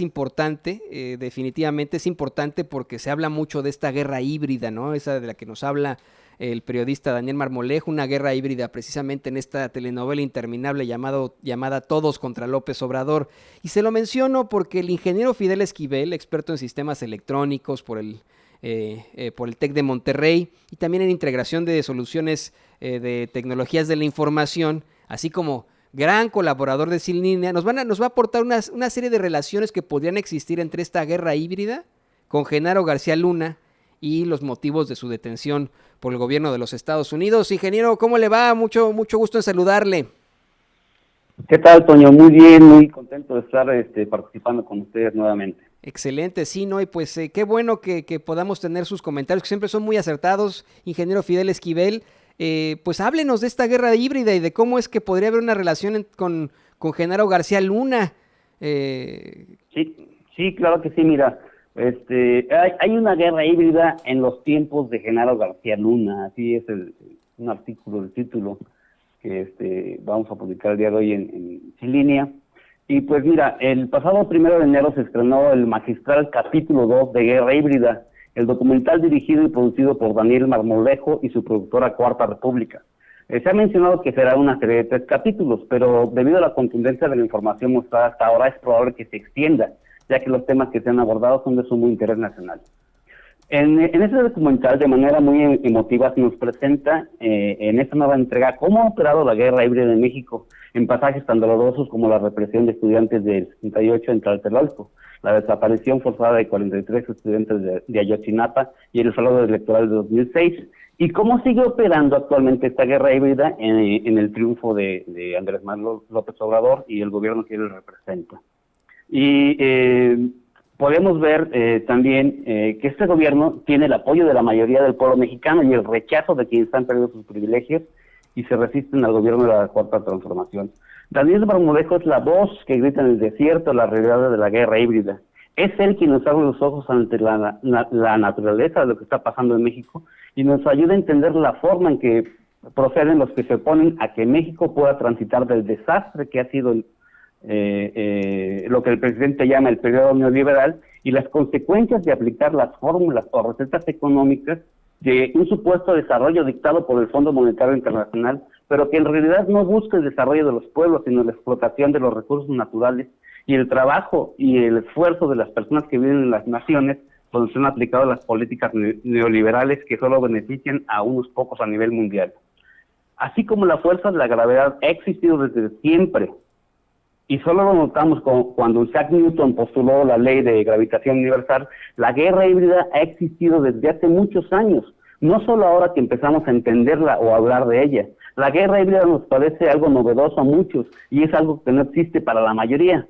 importante, definitivamente es importante porque se habla mucho de esta guerra híbrida, ¿no? Esa de la que nos habla el periodista Daniel Marmolejo, una guerra híbrida precisamente en esta telenovela interminable llamada Todos contra López Obrador. Y se lo menciono porque el ingeniero Fidel Esquivel, experto en sistemas electrónicos por el TEC de Monterrey y también en integración de soluciones de tecnologías de la información, así como gran colaborador de Sin Línea, nos va a aportar una serie de relaciones que podrían existir entre esta guerra híbrida con Genaro García Luna y los motivos de su detención por el gobierno de los Estados Unidos. Ingeniero, ¿cómo le va? Mucho gusto en saludarle. ¿Qué tal, Toño? Muy bien, muy contento de estar participando con ustedes nuevamente. Excelente, sí, ¿no? Y pues qué bueno que podamos tener sus comentarios, que siempre son muy acertados, ingeniero Fidel Esquivel. Pues háblenos de esta guerra híbrida y de cómo es que podría haber una relación con Genaro García Luna. Sí, claro que sí, mira, hay una guerra híbrida en los tiempos de Genaro García Luna, así es un artículo de título que vamos a publicar el día de hoy en Sin Línea. Y pues mira, el pasado 1 de enero se estrenó el magistral capítulo 2 de Guerra Híbrida, el documental dirigido y producido por Daniel Marmolejo y su productora Cuarta República. Se ha mencionado que será una serie de 3 capítulos, pero debido a la contundencia de la información mostrada hasta ahora es probable que se extienda, ya que los temas que se han abordado son de sumo interés nacional. En ese documental, de manera muy emotiva, se nos presenta en esta nueva entrega cómo ha operado la guerra híbrida en México, en pasajes tan dolorosos como la represión de estudiantes del 68 en Tlatelolco, la desaparición forzada de 43 estudiantes de Ayotzinapa y el fraude electoral de 2006, y cómo sigue operando actualmente esta guerra híbrida en el triunfo de Andrés Manuel López Obrador y el gobierno que él representa. Y podemos ver también que este gobierno tiene el apoyo de la mayoría del pueblo mexicano y el rechazo de quienes han perdido sus privilegios y se resisten al gobierno de la Cuarta Transformación. Daniel Marmolejo es la voz que grita en el desierto la realidad de la guerra híbrida. Es él quien nos abre los ojos ante la naturaleza de lo que está pasando en México y nos ayuda a entender la forma en que proceden los que se oponen a que México pueda transitar del desastre que ha sido lo que el presidente llama el periodo neoliberal y las consecuencias de aplicar las fórmulas o recetas económicas de un supuesto desarrollo dictado por el Fondo Monetario Internacional, pero que en realidad no busca el desarrollo de los pueblos, sino la explotación de los recursos naturales y el trabajo y el esfuerzo de las personas que viven en las naciones donde se han aplicado las políticas neoliberales que solo benefician a unos pocos a nivel mundial. Así como la fuerza de la gravedad ha existido desde siempre, y solo lo notamos cuando Isaac Newton postuló la ley de gravitación universal, la guerra híbrida ha existido desde hace muchos años, no solo ahora que empezamos a entenderla o a hablar de ella. La guerra híbrida nos parece algo novedoso a muchos y es algo que no existe para la mayoría.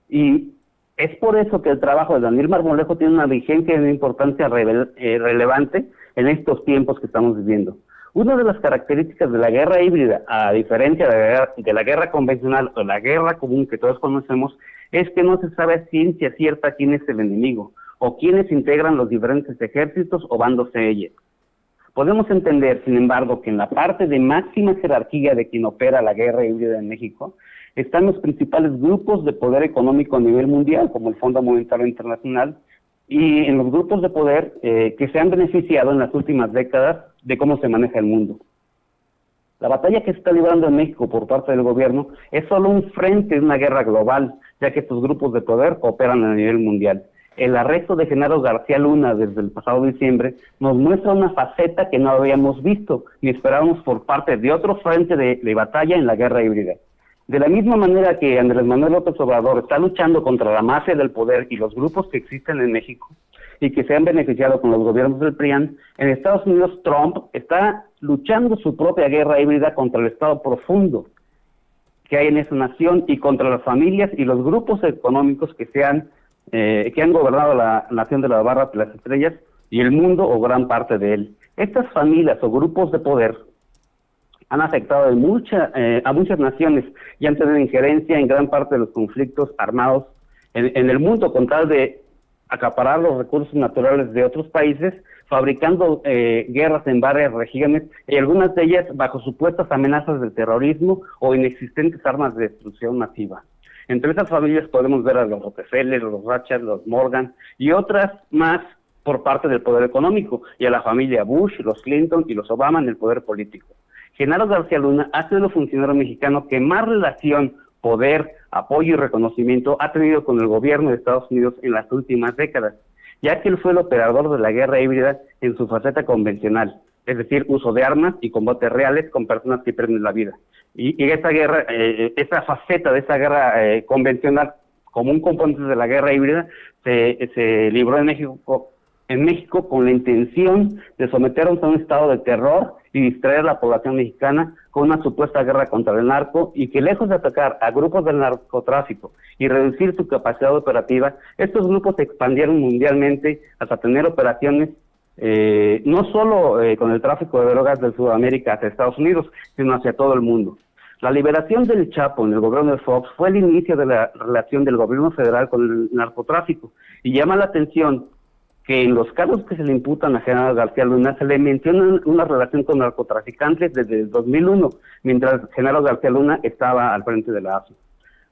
Y es por eso que el trabajo de Daniel Marmolejo tiene una vigencia y una importancia relevante en estos tiempos que estamos viviendo. Una de las características de la guerra híbrida, a diferencia de la guerra convencional o la guerra común que todos conocemos, es que no se sabe a ciencia cierta quién es el enemigo o quiénes integran los diferentes ejércitos o bandos de ellos. Podemos entender, sin embargo, que en la parte de máxima jerarquía de quien opera la guerra híbrida en México están los principales grupos de poder económico a nivel mundial, como el Fondo Monetario Internacional, y en los grupos de poder que se han beneficiado en las últimas décadas de cómo se maneja el mundo. La batalla que se está librando en México por parte del gobierno es solo un frente de una guerra global, ya que estos grupos de poder operan a nivel mundial. El arresto de Genaro García Luna desde el pasado diciembre nos muestra una faceta que no habíamos visto ni esperábamos por parte de otro frente de batalla en la guerra híbrida. De la misma manera que Andrés Manuel López Obrador está luchando contra la mafia del poder y los grupos que existen en México y que se han beneficiado con los gobiernos del PRIAN, en Estados Unidos Trump está luchando su propia guerra híbrida contra el Estado profundo que hay en esa nación y contra las familias y los grupos económicos que han gobernado la nación de las barras de las estrellas y el mundo o gran parte de él. Estas familias o grupos de poder han afectado a muchas naciones y han tenido injerencia en gran parte de los conflictos armados en el mundo con tal de acaparar los recursos naturales de otros países, fabricando guerras en varias regiones y algunas de ellas bajo supuestas amenazas del terrorismo o inexistentes armas de destrucción masiva. Entre esas familias podemos ver a los Rockefeller, los Rothschild, los Morgan y otras más por parte del poder económico, y a la familia Bush, los Clinton y los Obama en el poder político. Genaro García Luna ha sido el funcionario mexicano que más relación, poder, apoyo y reconocimiento ha tenido con el gobierno de Estados Unidos en las últimas décadas, ya que él fue el operador de la guerra híbrida en su faceta convencional, es decir, uso de armas y combates reales con personas que pierden la vida. Y esa guerra, esa faceta de esa guerra convencional, como un componente de la guerra híbrida, se libró en México con la intención de someternos a un estado de terror y distraer a la población mexicana con una supuesta guerra contra el narco, y que lejos de atacar a grupos del narcotráfico y reducir su capacidad operativa, estos grupos se expandieron mundialmente hasta tener operaciones no solo con el tráfico de drogas de Sudamérica hacia Estados Unidos, sino hacia todo el mundo. La liberación del Chapo en el gobierno de Fox fue el inicio de la relación del gobierno federal con el narcotráfico, y llama la atención que en los cargos que se le imputan a Genaro García Luna se le menciona una relación con narcotraficantes desde el 2001, mientras Genaro García Luna estaba al frente de la ASO.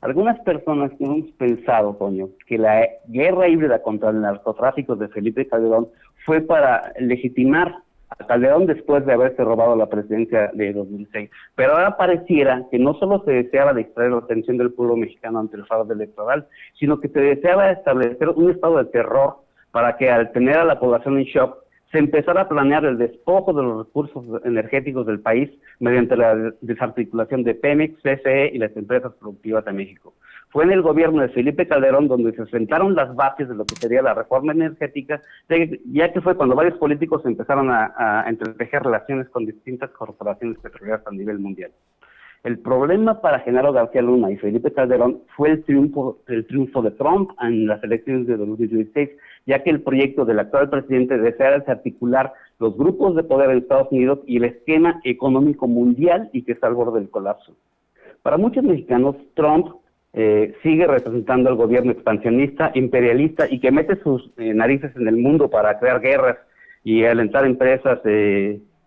Algunas personas hemos pensado, Toño, que la guerra híbrida contra el narcotráfico de Felipe Calderón fue para legitimar a Calderón después de haberse robado la presidencia de 2006. Pero ahora pareciera que no solo se deseaba distraer la atención del pueblo mexicano ante el fraude electoral, sino que se deseaba establecer un estado de terror para que, al tener a la población en shock, se empezara a planear el despojo de los recursos energéticos del país mediante la desarticulación de Pemex, CFE y las empresas productivas de México. Fue en el gobierno de Felipe Calderón donde se sentaron las bases de lo que sería la reforma energética, ya que fue cuando varios políticos empezaron a entretejer relaciones con distintas corporaciones petroleras a nivel mundial. El problema para Genaro García Luna y Felipe Calderón fue el triunfo de Trump en las elecciones de 2016, ya que el proyecto del actual presidente desea desarticular los grupos de poder en Estados Unidos y el esquema económico mundial, y que está al borde del colapso. Para muchos mexicanos, Trump sigue representando al gobierno expansionista, imperialista, y que mete sus narices en el mundo para crear guerras y alentar empresas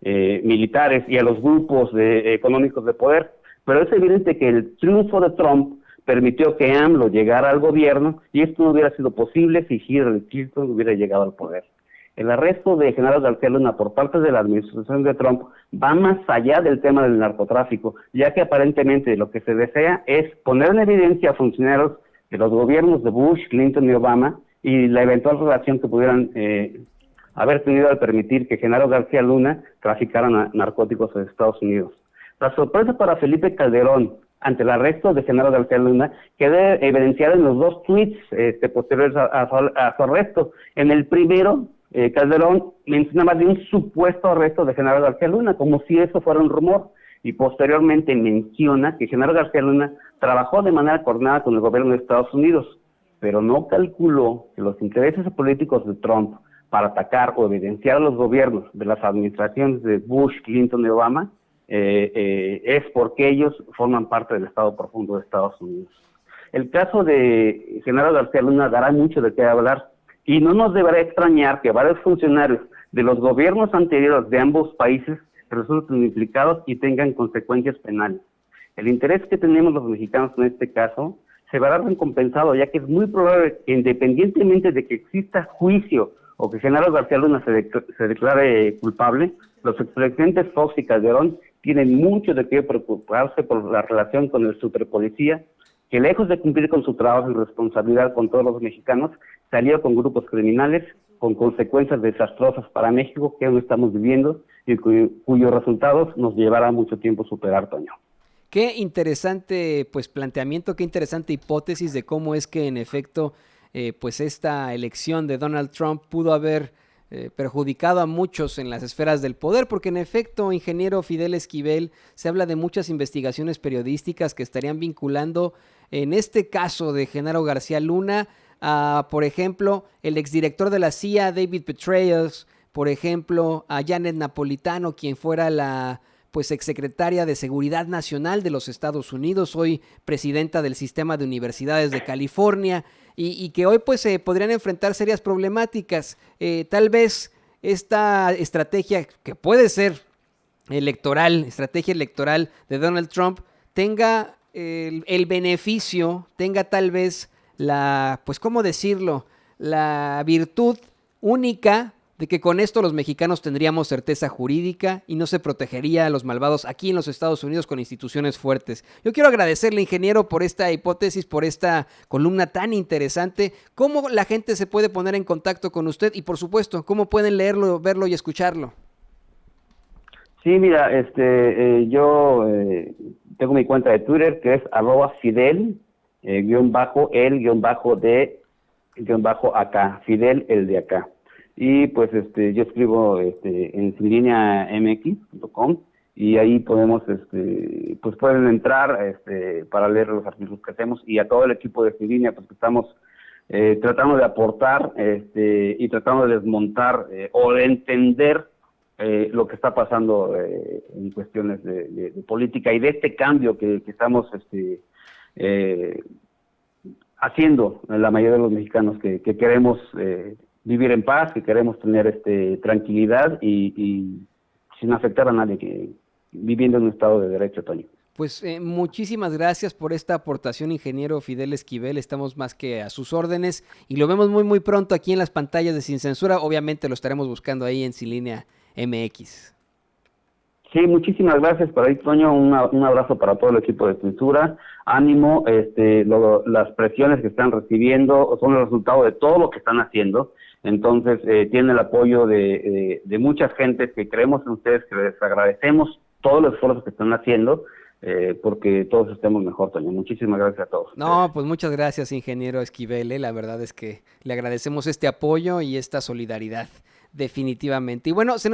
militares y a los grupos económicos de poder. Pero es evidente que el triunfo de Trump permitió que AMLO llegara al gobierno, y esto no hubiera sido posible si Hillary Clinton hubiera llegado al poder. El arresto de Genaro García Luna por parte de la administración de Trump va más allá del tema del narcotráfico, ya que aparentemente lo que se desea es poner en evidencia a funcionarios de los gobiernos de Bush, Clinton y Obama, y la eventual relación que pudieran haber tenido al permitir que Genaro García Luna traficara narcóticos en Estados Unidos. La sorpresa para Felipe Calderón ante el arresto de Genaro García Luna queda evidenciada en los dos tweets posteriores a su arresto. En el primero, Calderón mencionaba de un supuesto arresto de Genaro García Luna, como si eso fuera un rumor, y posteriormente menciona que Genaro García Luna trabajó de manera coordinada con el gobierno de Estados Unidos, pero no calculó que los intereses políticos de Trump para atacar o evidenciar a los gobiernos de las administraciones de Bush, Clinton y Obama es porque ellos forman parte del Estado profundo de Estados Unidos. El caso de Genaro García Luna dará mucho de qué hablar, y no nos deberá extrañar que varios funcionarios de los gobiernos anteriores de ambos países resulten implicados y tengan consecuencias penales. El interés que tenemos los mexicanos en este caso se verá recompensado, ya que es muy probable que, independientemente de que exista juicio o que Genaro García Luna se declare culpable, los expresidentes Fox y Calderón tienen mucho de qué preocuparse por la relación con el superpolicía, que lejos de cumplir con su trabajo y responsabilidad con todos los mexicanos, salió con grupos criminales con consecuencias desastrosas para México que aún estamos viviendo y cuyos resultados nos llevará mucho tiempo superar, Toño. Qué interesante planteamiento, qué interesante hipótesis de cómo es que en efecto esta elección de Donald Trump pudo haber perjudicado a muchos en las esferas del poder, porque en efecto, ingeniero Fidel Esquivel, se habla de muchas investigaciones periodísticas que estarían vinculando, en este caso de Genaro García Luna, a, por ejemplo, el exdirector de la CIA, David Petraeus, por ejemplo, a Janet Napolitano, quien fuera la exsecretaria de Seguridad Nacional de los Estados Unidos, hoy presidenta del Sistema de Universidades de California, y que hoy podrían enfrentar serias problemáticas. Tal vez esta estrategia, que puede ser estrategia electoral de Donald Trump, tenga el beneficio, tenga tal vez pues, ¿cómo decirlo? La virtud única de que con esto los mexicanos tendríamos certeza jurídica y no se protegería a los malvados aquí en los Estados Unidos con instituciones fuertes. Yo quiero agradecerle, ingeniero, por esta hipótesis, por esta columna tan interesante. ¿Cómo la gente se puede poner en contacto con usted? Y, por supuesto, ¿cómo pueden leerlo, verlo y escucharlo? Sí, mira, yo tengo mi cuenta de Twitter que es @Fidel, _de_acá, Fidel el de acá. Y pues yo escribo en sinlineamx.com y ahí podemos, pues pueden entrar para leer los artículos que hacemos, y a todo el equipo de Sinlinea, pues que estamos tratando de aportar y tratando de desmontar o de entender lo que está pasando en cuestiones de política y de este cambio que estamos haciendo la mayoría de los mexicanos que queremos vivir en paz, que queremos tener tranquilidad y sin afectar a nadie, que viviendo en un estado de derecho, Toño. Pues muchísimas gracias por esta aportación, ingeniero Fidel Esquivel. Estamos más que a sus órdenes y lo vemos muy muy pronto aquí en las pantallas de Sin Censura. Obviamente lo estaremos buscando ahí en Sinlinea MX. Sí, muchísimas gracias por ahí, Toño. Un abrazo para todo el equipo de Censura. Ánimo, las presiones que están recibiendo son el resultado de todo lo que están haciendo. Entonces, tiene el apoyo de muchas gentes que creemos en ustedes, que les agradecemos todos los esfuerzos que están haciendo, porque todos estemos mejor, Toño. Muchísimas gracias a todos. No, pues muchas gracias, ingeniero Esquivel. La verdad es que le agradecemos este apoyo y esta solidaridad, definitivamente. Y bueno, se nos